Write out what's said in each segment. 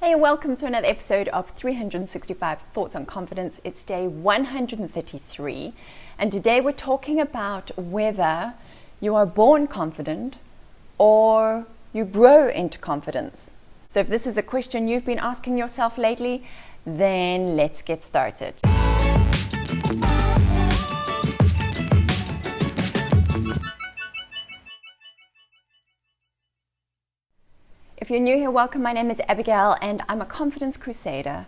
Hey, and welcome to another episode of 365 Thoughts on Confidence. It's day 133, and today we're talking about whether you are born confident or you grow into confidence. So if this is a question you've been asking yourself lately, then let's get started. If you're new here, welcome. My name is Abigail and I'm a confidence crusader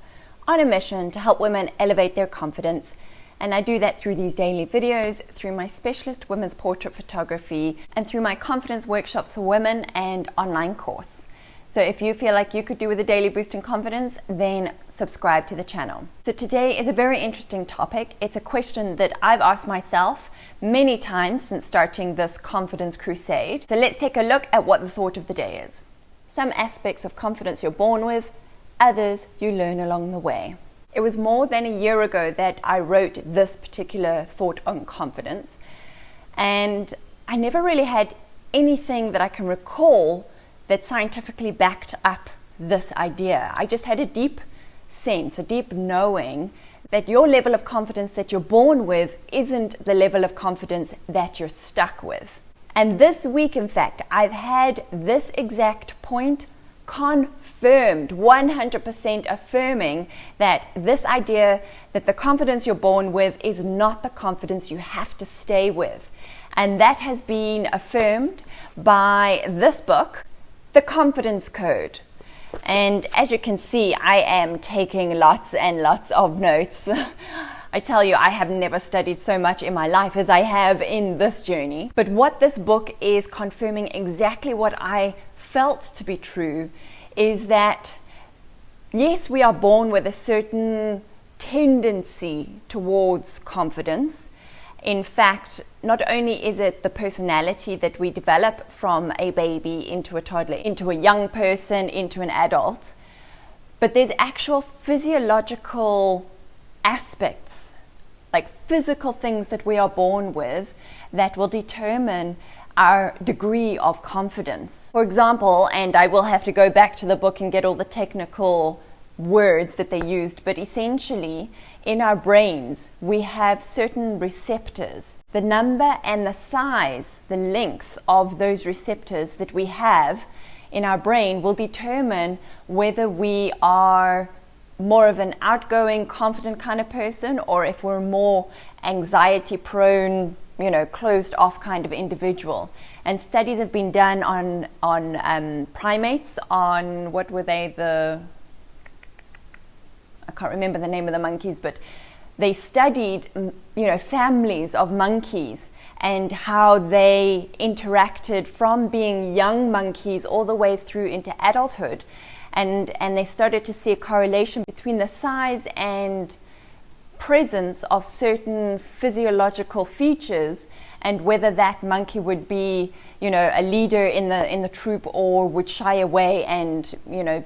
on a mission to help women elevate their confidence. And I do that through these daily videos, through my specialist women's portrait photography, and through my confidence workshops for women and online course. So if you feel like you could do with a daily boost in confidence, then subscribe to the channel. So today is a very interesting topic. It's a question that I've asked myself many times since starting this confidence crusade. So let's take a look at what the thought of the day is. Some aspects of confidence you're born with, others you learn along the way. It was more than a year ago that I wrote this particular thought on confidence, and I never really had anything that I can recall that scientifically backed up this idea. I just had a deep sense, a deep knowing that your level of confidence that you're born with isn't the level of confidence that you're stuck with. And this week, in fact, I've had this exact point confirmed, 100% affirming that this idea that the confidence you're born with is not the confidence you have to stay with. And that has been affirmed by this book, The Confidence Code. And as you can see, I am taking lots and lots of notes. I tell you, I have never studied so much in my life as I have in this journey. But what this book is confirming exactly what I felt to be true is that, yes, we are born with a certain tendency towards confidence. In fact, not only is it the personality that we develop from a baby into a toddler, into a young person, into an adult, but there's actual physiological aspects, like physical things that we are born with that will determine our degree of confidence. For example, and I will have to go back to the book and get all the technical words that they used, but essentially in our brains we have certain receptors. The number and the size, the length of those receptors that we have in our brain will determine whether we are more of an outgoing, confident kind of person, or if we're more anxiety prone, closed off kind of individual. And studies have been done on primates, on what were they, I can't remember the name of the monkeys, but they studied families of monkeys and how they interacted from being young monkeys all the way through into adulthood. And they started to see a correlation between the size and presence of certain physiological features and whether that monkey would be, a leader in the troop or would shy away and,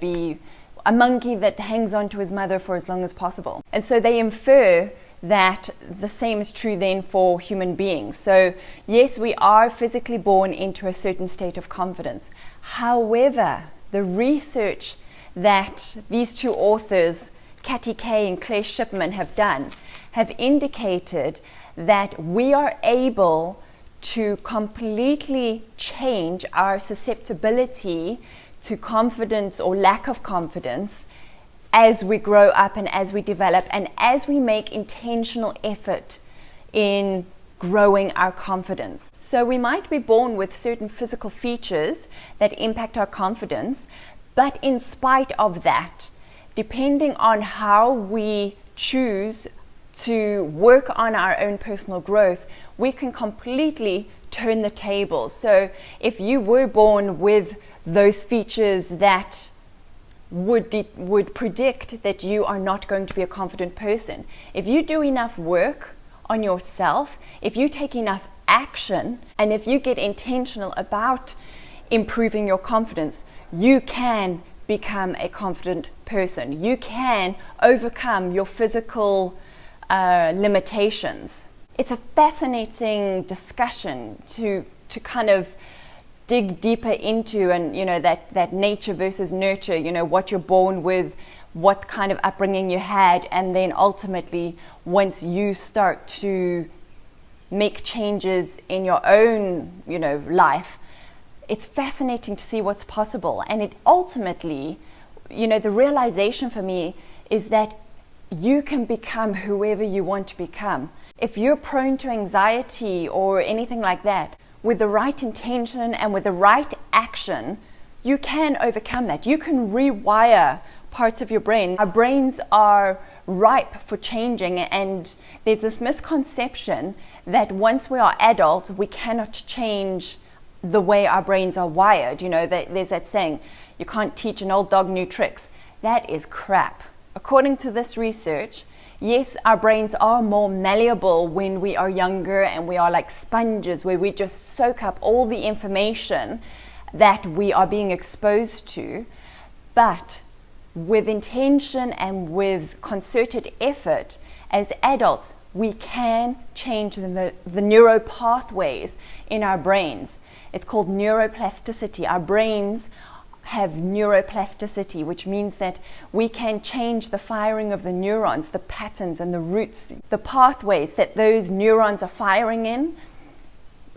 be a monkey that hangs on to his mother for as long as possible. And so they infer that the same is true then for human beings. So yes, we are physically born into a certain state of confidence. However, the research that these two authors, Katty Kay and Claire Shipman, have done have indicated that we are able to completely change our susceptibility to confidence or lack of confidence as we grow up and as we develop and as we make intentional effort in growing our confidence. So we might be born with certain physical features that impact our confidence, but in spite of that, depending on how we choose to work on our own personal growth, we can completely turn the tables. So if you were born with those features that would predict that you are not going to be a confident person, if you do enough work on yourself, if you take enough action, and if you get intentional about improving your confidence, you can become a confident person. You can overcome your physical limitations. It's a fascinating discussion to kind of dig deeper into, and that nature versus nurture, what you're born with, what kind of upbringing you had, and then ultimately once you start to make changes in your own life, it's fascinating to see what's possible. And it ultimately, the realization for me is that you can become whoever you want to become. If you're prone to anxiety or anything like that, with the right intention and with the right action, you can overcome that. You can rewire parts of your brain. Our brains are ripe for changing, and there's this misconception that once we are adults, we cannot change the way our brains are wired. There's that saying, you can't teach an old dog new tricks. That is crap. According to this research, yes, our brains are more malleable when we are younger, and we are like sponges where we just soak up all the information that we are being exposed to. But with intention and with concerted effort, as adults, we can change the neural pathways in our brains. It's called neuroplasticity. Our brains have neuroplasticity, which means that we can change the firing of the neurons, the patterns and the routes, the pathways that those neurons are firing in.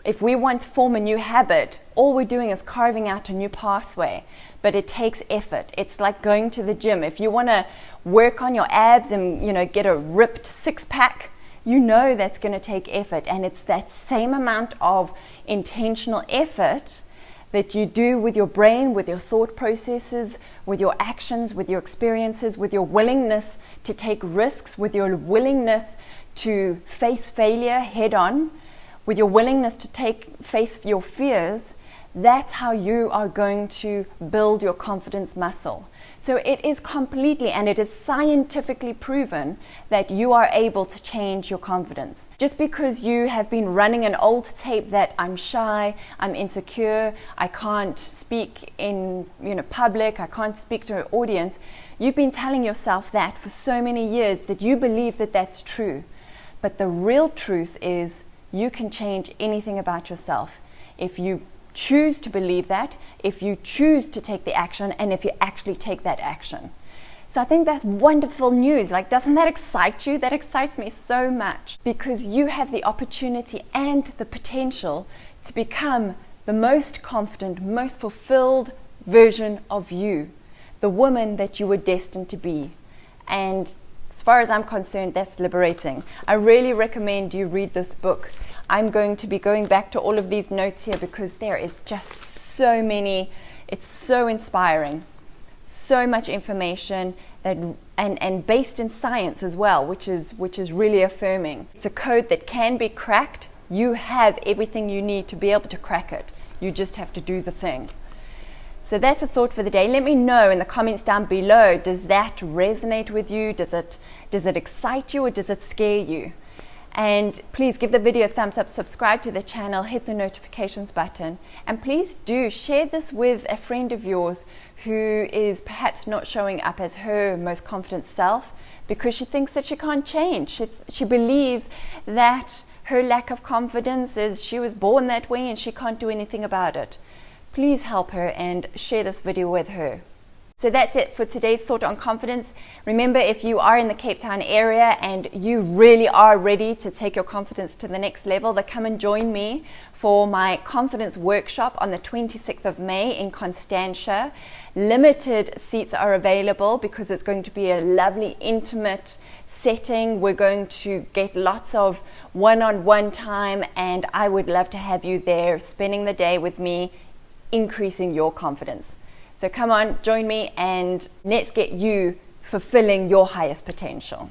If we want to form a new habit, all we're doing is carving out a new pathway, but it takes effort. It's like going to the gym. If you want to work on your abs and get a ripped six-pack, that's going to take effort, and it's that same amount of intentional effort that you do with your brain, with your thought processes, with your actions, with your experiences, with your willingness to take risks, with your willingness to face failure head on, with your willingness to face your fears. That's how you are going to build your confidence muscle. So it is completely, and it is scientifically proven that you are able to change your confidence. Just because you have been running an old tape that I'm shy, I'm insecure, I can't speak in public, I can't speak to an audience, you've been telling yourself that for so many years that you believe that that's true. But the real truth is you can change anything about yourself if you choose to believe that, if you choose to take the action, and if you actually take that action. So I think that's wonderful news. Like, doesn't that excite you? That excites me so much, because you have the opportunity and the potential to become the most confident, most fulfilled version of you, the woman that you were destined to be. And as far as I'm concerned, that's liberating. I really recommend you read this book. I'm going to be going back to all of these notes here because there is just so many. It's so inspiring, so much information that and based in science as well, which is really affirming. It's a code that can be cracked. You have everything you need to be able to crack it. You just have to do the thing. So that's a thought for the day. Let me know in the comments down below, does that resonate with you? Does it excite you, or does it scare you? And please give the video a thumbs up, subscribe to the channel, hit the notifications button, and please do share this with a friend of yours who is perhaps not showing up as her most confident self because she thinks that she can't change. She believes that her lack of confidence is she was born that way and she can't do anything about it. Please help her and share this video with her. So that's it for today's thought on confidence. Remember, if you are in the Cape Town area and you really are ready to take your confidence to the next level, then come and join me for my confidence workshop on the 26th of May in Constantia. Limited seats are available because it's going to be a lovely, intimate setting. We're going to get lots of one-on-one time, and I would love to have you there spending the day with me, increasing your confidence. So come on, join me, and let's get you fulfilling your highest potential.